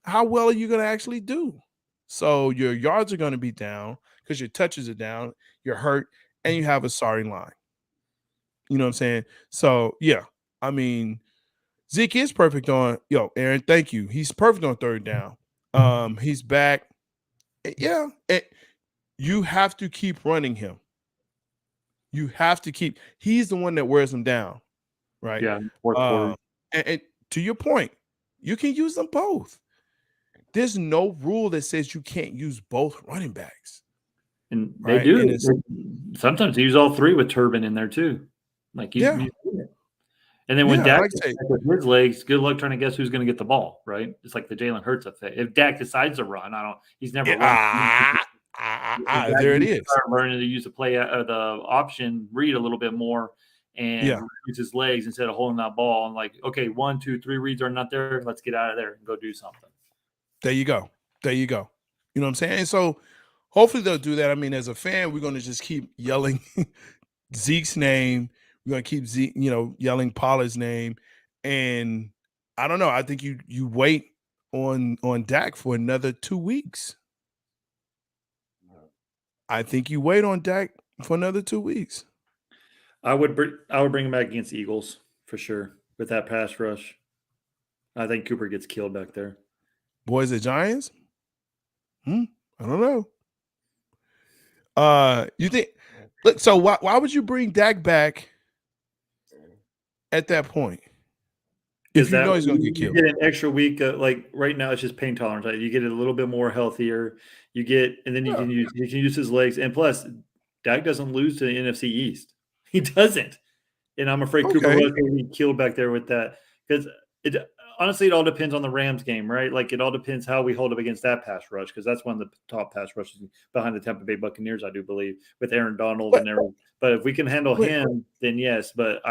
how well are you going to actually do? So your yards are going to be down because your touches are down, you're hurt, and you have a sorry line. You know what I'm saying? So yeah, I mean, Zeke is perfect on Aaron. Thank you. He's perfect on third down. He's back. Yeah, you have to keep running him. You have to keep. He's the one that wears him down, right?
Yeah, fourth quarter.
And to your point, you can use them both. There's no rule that says you can't use both running backs.
And they do. Sometimes they use all three with Turbin in there too. Like and then when Dak with his legs, good luck trying to guess who's going to get the ball, right? It's like the Jalen Hurts effect. If Dak decides to run, he's never run.
There it is.
Start learning to use the option read a little bit more and use his legs instead of holding that ball. And like, okay, 1, 2, 3 reads are not there. Let's get out of there and go do something.
There you go. You know what I'm saying? So hopefully they'll do that. I mean, as a fan, we're going to just keep yelling Zeke's name. We're going to keep Zeke, yelling Pollard's name. And I don't know. I think you wait on Dak for another 2 weeks. I think you wait on Dak for another 2 weeks.
I would bring him back against the Eagles for sure with that pass rush. I think Cooper gets killed back there.
Boys at Giants? I don't know. You think? Look, so why would you bring Dak back at that point? If you know he's going to get killed,
you get an extra week. Like right now, it's just pain tolerance. Right? You get it a little bit more healthier. You can use his legs, and plus, Dak doesn't lose to the NFC East. He doesn't, and I'm afraid Cooper was going to be killed back there with that because honestly, it all depends on the Rams game, right? Like it all depends how we hold up against that pass rush because that's one of the top pass rushes behind the Tampa Bay Buccaneers, I do believe, with Aaron Donald and everything. But if we can handle him, then yes. But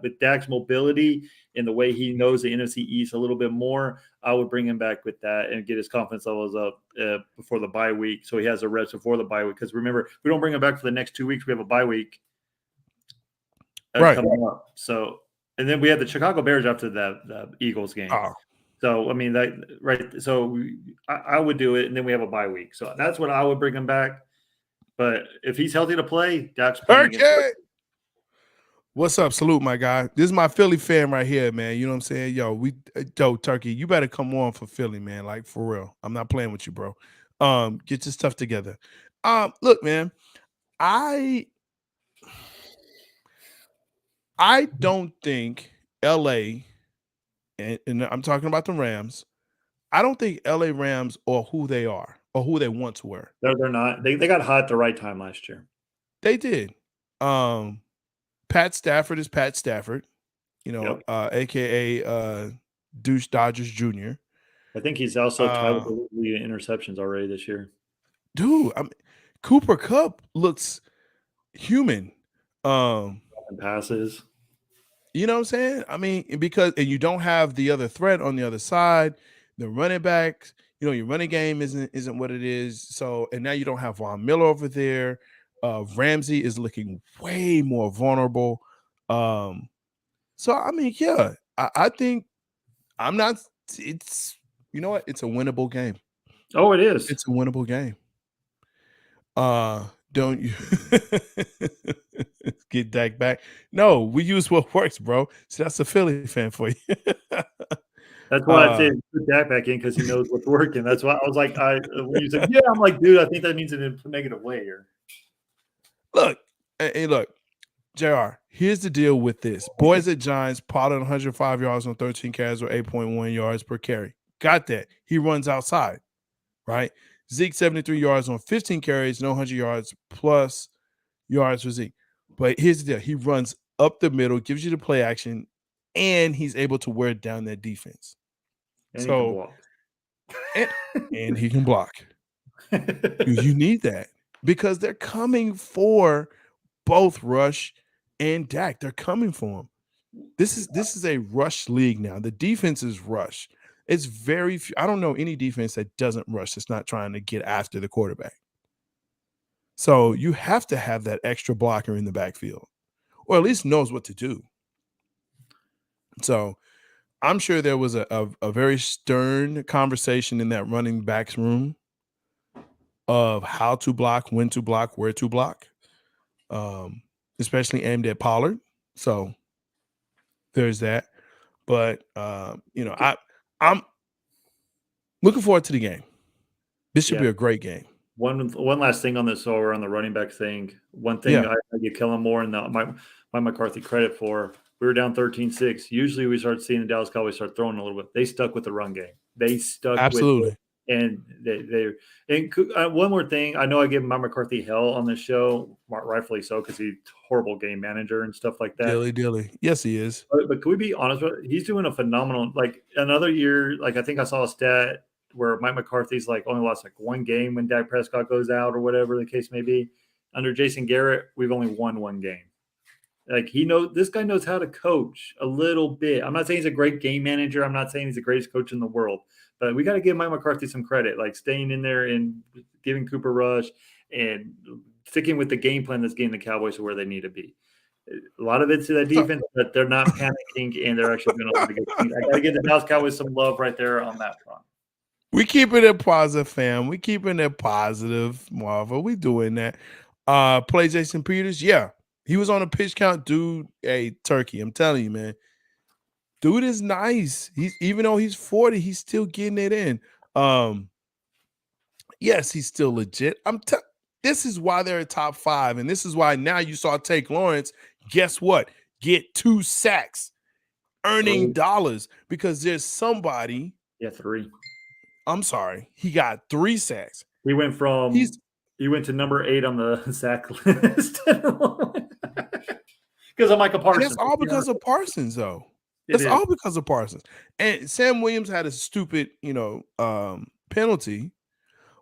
with Dak's mobility and the way he knows the NFC East a little bit more, I would bring him back with that and get his confidence levels up before the bye week, so he has a rest before the bye week. Because remember, if we don't bring him back for the next 2 weeks, we have a bye week coming up. So. And then we had the Chicago Bears after the Eagles game.
Oh.
So, I mean, So I would do it, and then we have a bye week. So that's what I would bring him back. But if he's healthy to play, Dak's playing.
Okay. What's up? Salute, my guy. This is my Philly fan right here, man. You know what I'm saying? Yo, Turkey, you better come on for Philly, man. Like, for real. I'm not playing with you, bro. Get your stuff together. Look, man, I don't think LA, and I'm talking about the Rams, I don't think LA Rams are who they are or who they once were.
They're not. They got hot at the right time last year.
They did. Pat Stafford is Pat Stafford, a.k.a. Douche Dodgers Jr.
I think he's also tied with the interceptions already this year.
Dude, Cooper Kupp looks human.
And passes.
You know what I'm saying? I mean, and you don't have the other threat on the other side. The running backs, your running game isn't what it is. So, and now you don't have Von Miller over there. Ramsey is looking way more vulnerable. So I mean, yeah, I think it's you know what? It's a winnable game.
Oh, it is.
It's a winnable game. Don't you get Dak back? No, we use what works, bro. So that's a Philly fan for you.
That's why I said put Dak back in because he knows what's working. That's why I was like, when you said, yeah, I'm like, dude, I think that means in a negative way here.
Look, JR, here's the deal with this. Boys at Giants, Pollard 105 yards on 13 carries or 8.1 yards per carry. Got that. He runs outside, right? Zeke 73 yards on 15 carries, no 100 yards plus yards for Zeke. But here's the deal. He runs up the middle, gives you the play action, and he's able to wear down that defense.
And he can block.
And he can block. You need that because they're coming for both rush and Dak. They're coming for him. This is a rush league now. The defense is rush. It's very few. I don't know any defense that doesn't rush. That's not trying to get after the quarterback. So you have to have that extra blocker in the backfield, or at least knows what to do. So I'm sure there was a very stern conversation in that running backs room of how to block, when to block, where to block, especially aimed at Pollard. So there's that. But I'm looking forward to the game. This should be a great game.
One last thing on this, so we're on the running back thing. One thing I give Kellen Moore and Mike McCarthy credit for. We were down 13-6. Usually we start seeing the Dallas Cowboys start throwing a little bit. They stuck with the run game. They stuck with it. And one more thing. I know I give Mike McCarthy hell on this show, rightfully so, because he's a horrible game manager and stuff like that.
Dilly. Yes, he is.
But can we be honest with it? He's doing a phenomenal, like another year, like I think I saw a stat where Mike McCarthy's like only lost like one game when Dak Prescott goes out or whatever the case may be. Under Jason Garrett, we've only won one game. Like this guy knows how to coach a little bit. I'm not saying he's a great game manager. I'm not saying he's the greatest coach in the world, but we got to give Mike McCarthy some credit, like staying in there and giving Cooper Rush and sticking with the game plan that's getting the Cowboys to where they need to be. A lot of it's to that defense, but they're not panicking and they're actually going to have a good team. I got to give the Dallas Cowboys some love right there on that front.
We keeping it positive, fam. We keeping it positive, Marva. We doing that. Play Jason Peters. Yeah. He was on a pitch count, dude. Hey, turkey. I'm telling you, man. Dude is nice. Even though he's 40, he's still getting it in. Yes, he's still legit. This is why they're a top 5, and this is why now you saw Take Lawrence. Guess what? Get 2 sacks, earning dollars because there's somebody.
Yeah, 3.
I'm sorry. He got 3 sacks.
He went to number 8 on the sack list. Because of Micah Parsons.
And that's all because of Parsons, though. That's all because of Parsons. And Sam Williams had a stupid, penalty,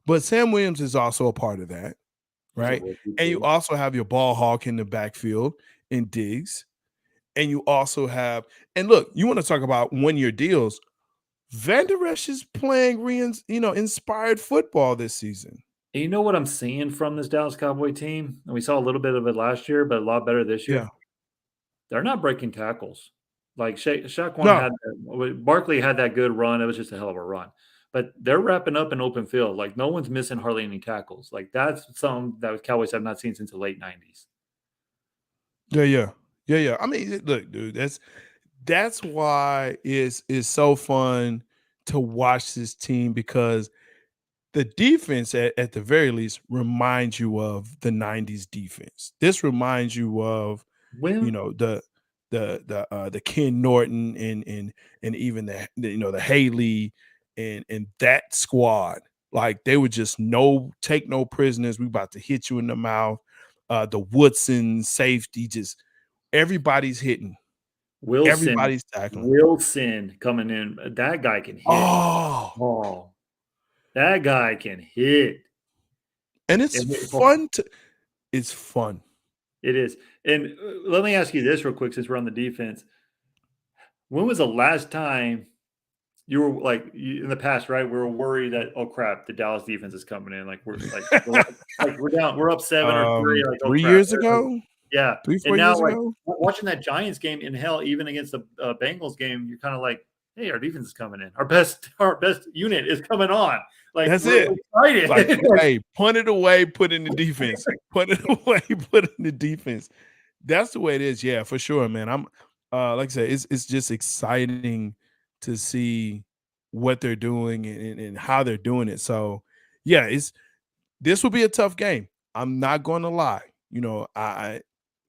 but Sam Williams is also a part of that, right? And you also have your ball hawk in the backfield in Diggs. And you also have, and look, you want to talk about one-year deals. Van Der Esch is playing inspired football this season.
And you know what I'm seeing from this Dallas Cowboy team? And we saw a little bit of it last year, but a lot better this year.
Yeah.
They're not breaking tackles. Like Barkley had that good run. It was just a hell of a run. But they're wrapping up an open field. Like no one's missing hardly any tackles. Like that's something that Cowboys have not seen since the late 90s.
Yeah. I mean, look, dude, that's why it's so fun to watch this team, because the defense at the very least reminds you of the 90s defense. This reminds you of the Ken Norton and even the Haley and that squad. Like they would just take no prisoners. We about to hit you in the mouth. The Woodson safety, just everybody's hitting. Everybody's tackling.
Wilson coming in. That guy can hit. Oh. That guy can hit.
And it's fun. It's fun.
It is. And let me ask you this real quick, since we're on the defense. When was the last time you were like in the past, right? We were worried that, oh crap, the Dallas defense is coming in. Like we're down. We're up 7 or 3. Like,
3 years ago.
Yeah.
3-4 years ago.
Watching that Giants game, in hell, even against the Bengals game, you're kind of like, hey, our defense is coming in. Our best unit is coming on. Like
that's it.
Excited.
Like, hey, punt it away, put in the defense. Punt it away, put in the defense. That's the way it is. Yeah, for sure, man. I'm like I said, it's just exciting to see what they're doing and how they're doing it. So yeah, this will be a tough game. I'm not going to lie.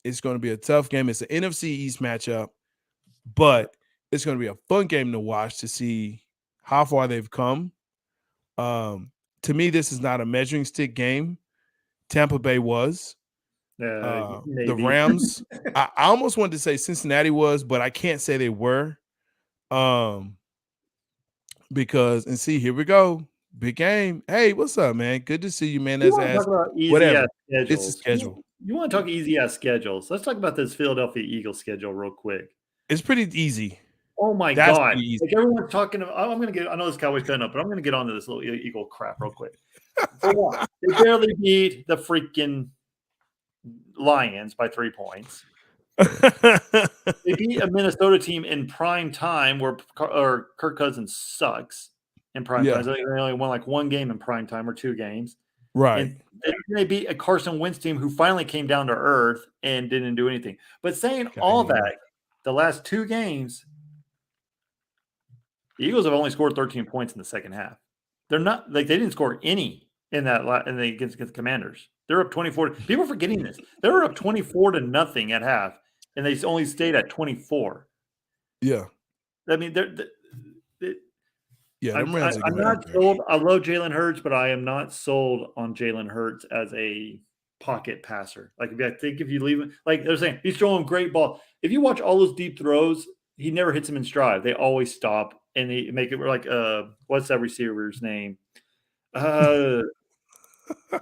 It's going to be a tough game. It's an NFC East matchup, but it's going to be a fun game to watch to see how far they've come. To me, this is not a measuring stick game. Tampa Bay was. The Rams, I almost wanted to say Cincinnati was, but I can't say they were. Because, and see, here we go. Big game. Hey, what's up, man? Good to see you, man. That's whatever. It's a schedule.
You want to talk easy ass schedules? Let's talk about this Philadelphia Eagles schedule real quick.
It's pretty easy.
Oh my
That's
God!
pretty easy.
Like everyone's talking about. I'm gonna get. I know this Cowboys been up, but I'm gonna get onto this little Eagle crap real quick. For one, they barely beat the freaking Lions by 3 points. They beat a Minnesota team in prime time where Kirk Cousins sucks in prime time. So they only won like one game in prime time or 2 games.
Right.
And then they beat a Carson Wentz team who finally came down to earth and didn't do anything. But saying all that, the last 2 games, the Eagles have only scored 13 points in the second half. They're not like they didn't score any in that against the Commanders. They're up 24. People are forgetting this. They were up 24-0 at half, and they only stayed at 24.
Yeah.
I mean,
I'm
not sold. I love Jalen Hurts, but I am not sold on Jalen Hurts as a pocket passer. Like, I think if you leave him, like they're saying, he's throwing great ball. If you watch all those deep throws, he never hits them in stride. They always stop and they make it like, what's that receiver's name?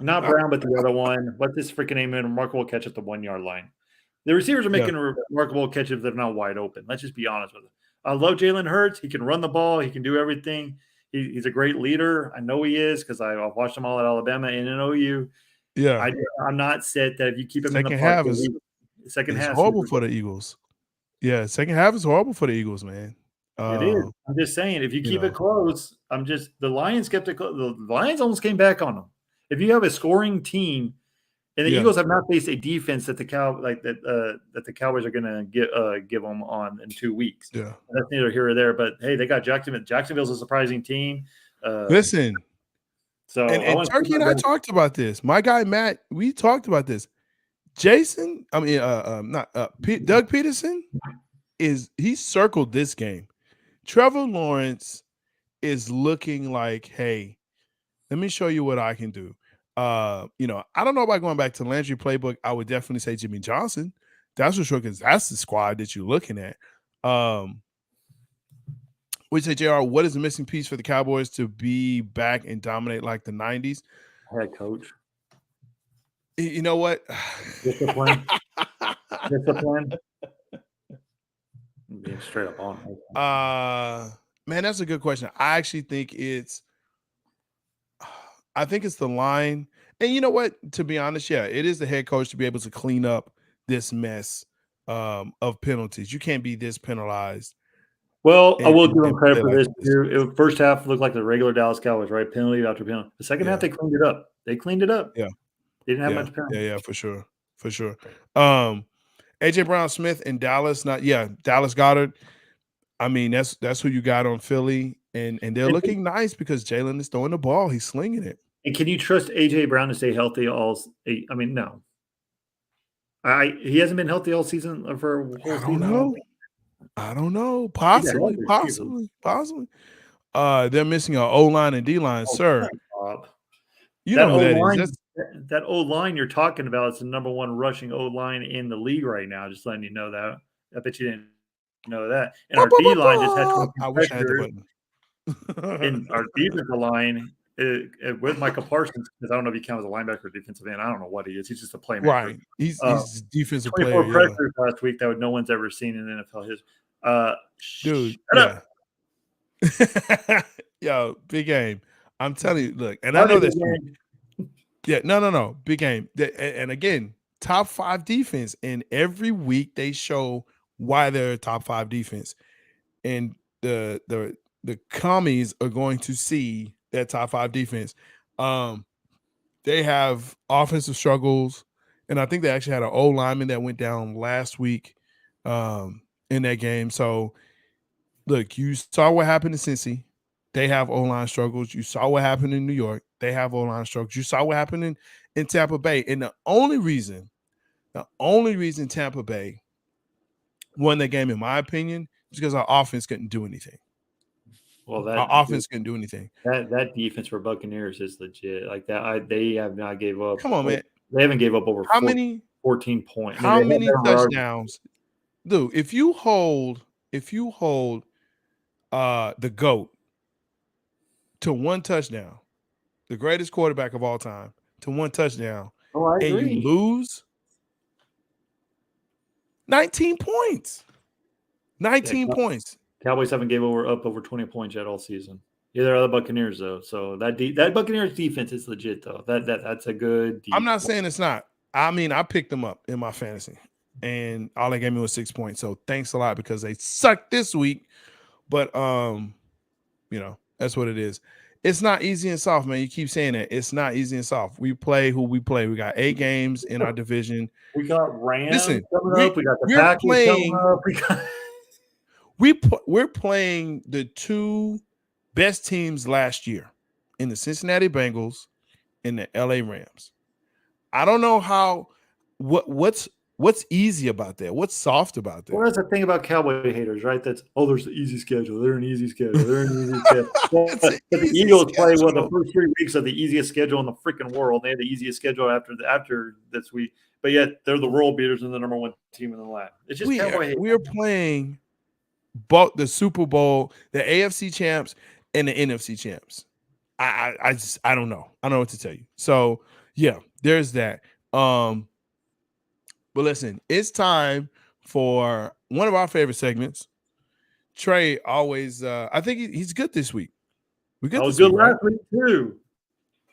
Not Brown, but the other one. What's this freaking name? A remarkable catch at the 1 yard line. The receivers are making remarkable catches if they're not wide open. Let's just be honest with them. I love Jalen Hurts. He can run the ball. He can do everything. He's a great leader. I know he is because I've watched him all at Alabama and in OU.
Yeah.
I'm not set that if you keep him
second
in the
half
park,
second half horrible for the Eagles. Yeah, second half is horrible for the Eagles, man.
It is. I'm just saying, if you keep it close, the Lions kept it close. The Lions almost came back on them. If you have a scoring team, and the Eagles have not faced a defense that the Cowboys are going to give them on in 2 weeks.
Yeah,
that's neither here or there. But hey, they got Jacksonville. Jacksonville's a surprising team.
Listen,
so
and Turkey and I talked about this. My guy Matt, we talked about this. Doug Peterson he circled this game. Trevor Lawrence is looking like, hey, let me show you what I can do. I don't know about going back to Landry playbook. I would definitely say Jimmy Johnson. That's for sure, because that's the squad that you're looking at. We say, JR, what is the missing piece for the Cowboys to be back and dominate like the 90s?
Head coach.
You know what?
Discipline. Discipline. I'm being straight up on.
Man, that's a good question. I actually think it's the line. And you know what? To be honest, yeah, it is the head coach to be able to clean up this mess of penalties. You can't be this penalized.
Well, I will give them credit for this too. First half looked like the regular Dallas Cowboys, right? Penalty after penalty. The second half, they cleaned it up.
Yeah.
They didn't have much penalty.
Yeah, for sure. For sure. AJ Brown-Smith in Dallas, Dallas Goedert. I mean, that's who you got on Philly, and they're looking nice because Jalen is throwing the ball. He's slinging it.
And can you trust AJ Brown to stay healthy no. He hasn't been healthy all season for a whole season.
I don't know. Possibly. They're missing an O-line and D-line, sir. You know who that is.
That O-line you're talking about is the number 1 rushing O-line in the league right now. Just letting you know that. I bet you didn't know that. And our D-line just had 20
I wish I had the
button. And our defensive line with Michael Parsons, because I don't know if he counts as a linebacker or defensive end. I don't know what he is. He's just a playmaker.
Right. He's a defensive
24
player.
pressures last week that no one's ever seen in NFL history.
Dude, Yo, big game. I'm telling you, look, and I know this. Yeah, no, big game. And again, top 5 defense. And every week they show why they're a top 5 defense. And the commies are going to see that top 5 defense. They have offensive struggles, and I think they actually had an O lineman that went down last week in that game. So, look, you saw what happened in Cincy. They have O-line struggles. You saw what happened in New York. They have O-line struggles. You saw what happened in Tampa Bay. And the only reason Tampa Bay won that game, in my opinion, is because our offense couldn't do anything.
Well,
our offense couldn't do anything.
That defense for Buccaneers is legit. Like that, they have not gave up.
Come on, man.
They haven't gave up over 14 points.
How many touchdowns? Dude, if you hold the GOAT to 1 touchdown, the greatest quarterback of all time, to 1 touchdown, and you lose, 19 points. 19 points.
Cowboys haven't gave up over 20 points yet all season. Either are the Buccaneers though. So that Buccaneers defense is legit though. That's a good defense.
I'm not saying it's not. I mean, I picked them up in my fantasy, and all they gave me was 6 points. So thanks a lot because they sucked this week. But that's what it is. It's not easy and soft, man. You keep saying that. It's not easy and soft. We play who we play. We got 8 games in our division.
We got Rams coming up. We got the
we're
Packers
playing,
coming up.
We're playing the 2 best teams last year in the Cincinnati Bengals and the LA Rams. I don't know what's easy about that. What's soft about that?
Well, that's the thing about Cowboy haters, right? There's an easy schedule. They're an easy schedule. The Eagles play the first 3 weeks of the easiest schedule in the freaking world. They had the easiest schedule after this week, but yet they're the world beaters and the number 1 team in the land. It's just Cowboy haters.
We are playing both the Super Bowl, the AFC champs, and the NFC champs. I don't know. I don't know what to tell you. So yeah, there's that. But listen, it's time for one of our favorite segments. Trey always, I think he's good this week. We good.
I was good last week too.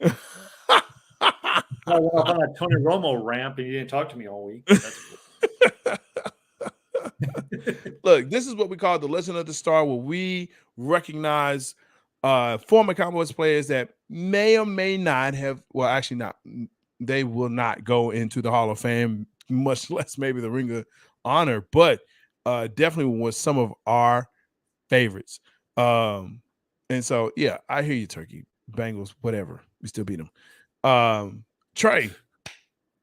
I went off on that Tony Romo ramp, and you didn't talk to me all week.
Look, this is what we call the Legend of the Star, where we recognize former Cowboys players that may or may not have. Well, actually, not. They will not go into the Hall of Fame, much less maybe the Ring of Honor, but definitely was some of our favorites. And so, yeah, I hear you, Turkey. Bengals, whatever. We still beat them. Trey,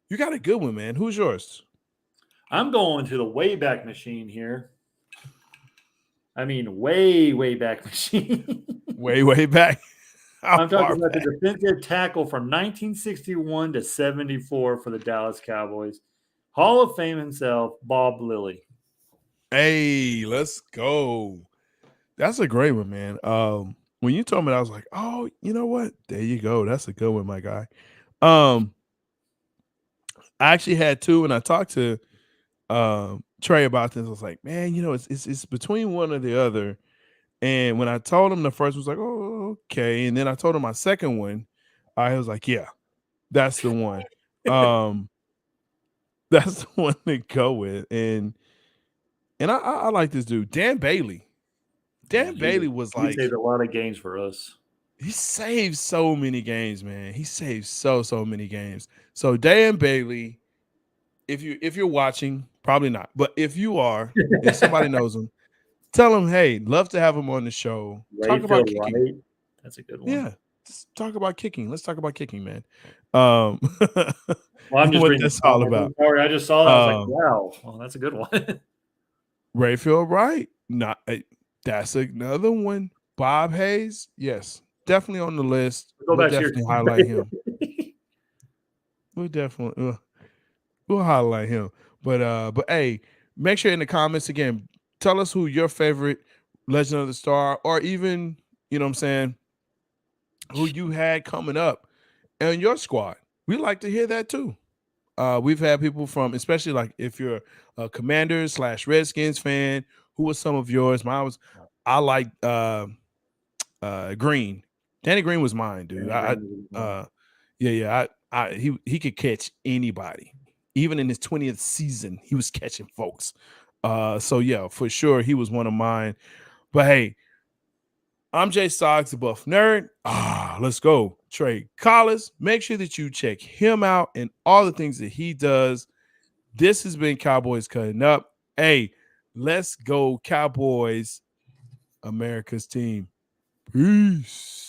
you got a good one, man. Who's yours?
I'm going to the Wayback Machine here. I mean, way back machine.
way back.
I'm talking about the defensive tackle from 1961 to 74 for the Dallas Cowboys. Hall of Fame himself, Bob Lilly.
Hey, let's go. That's a great one, man. When you told me that, I was like, oh, you know what? There you go. That's a good one, my guy. I actually had 2, and I talked to Trey about this. I was like, man, it's between one or the other. And when I told him the first, was like, oh, okay. And then I told him my second one. I was like, yeah, that's the one. That's the one to go with. And I like this dude, Dan Bailey. Bailey was like,
he saved a lot of games for us.
He saved so many games, man. He saved so many games. So Dan Bailey, if you're watching, probably not, but if you are, if somebody knows him, tell him, hey, love to have him on the show. Talk about kicking.
Right. That's a good one.
Yeah. Just talk about kicking. Let's talk about kicking, man.
Well, I'm just
what that's all about.
I just saw that. I was like, wow. Well, that's a good one.
Rayfield Wright. That's another one. Bob Hayes. Yes. Definitely on the list. We'll definitely highlight him. We'll highlight him. But hey, make sure in the comments again, tell us who your favorite Legend of the Star, or even, you know what I'm saying, who you had coming up in your squad. We like to hear that too. We've had people from, especially like if you're a Commanders / Redskins fan, who was some of yours? I like Green. Danny Green was mine, dude. He could catch anybody. Even in his 20th season, he was catching folks. So yeah, for sure, he was one of mine. But hey, I'm J-Stogs, the Buff Nerd. Let's go. Trey Collis. Make sure that you check him out and all the things that he does. This has been Cowboys Cutting Up. Hey, let's go Cowboys, America's team. Peace.